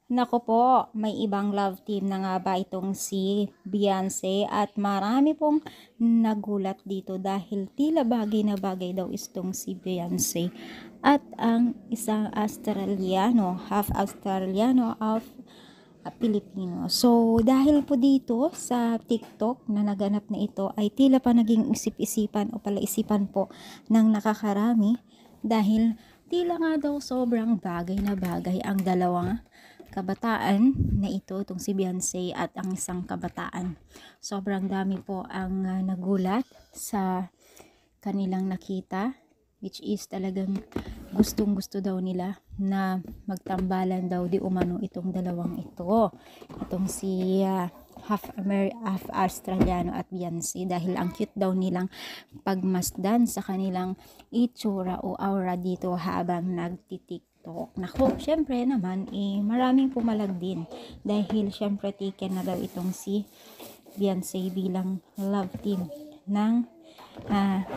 Nako po, may ibang love team na nga ba itong si Beyonce at marami pong nagulat dito dahil tila bagay na bagay daw itong si Beyonce at ang isang Australiano, half Australiano, half Pilipino. So, dahil po dito sa TikTok na naganap na ito ay tila pa naging isip-isipan o palaisipan po ng nakakarami dahil tila nga daw sobrang bagay na bagay ang dalawang kabataan na ito, itong si Beyonce at ang isang kabataan. Sobrang dami po ang nagulat sa kanilang nakita, which is talagang gustong gusto daw nila na magtambalan daw di umano itong dalawang ito. Itong si half Australiano at Beyonce dahil ang cute daw nilang pagmasdan sa kanilang itsura o aura dito habang nagtitik. Nako, syempre naman, maraming pumalag din dahil syempre taken na daw itong si Beyonce bilang love team ng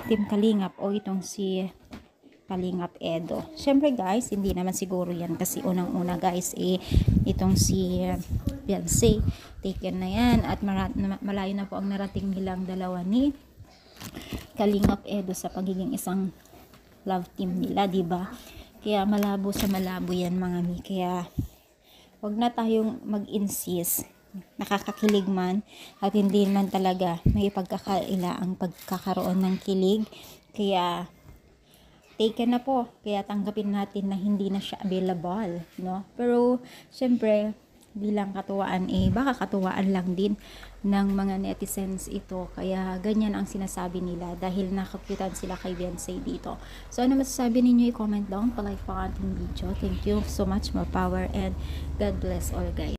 Team Kalingap o itong si Kalingap Edo. Syempre guys, hindi naman siguro yan kasi unang-una guys, itong si Beyonce, taken na yan at malayo na po ang narating nilang dalawa ni Kalingap Edo sa pagiging isang love team nila, diba? Kaya malabo sa malabo yan mga mi. Kaya wag na tayong mag-insist. Nakakakilig man at hindi man talaga may pagkakaila ang pagkakaroon ng kilig. Kaya taken na po. Kaya tanggapin natin na hindi na siya available, no? Pero syempre bilang katuwaan baka katuwaan lang din ng mga netizens ito, kaya ganyan ang sinasabi nila dahil nakapitan sila kay Beyonce dito. So ano masasabi ninyo, i-comment down, palike pa ang ating video. Thank you so much, more power and God bless all guys.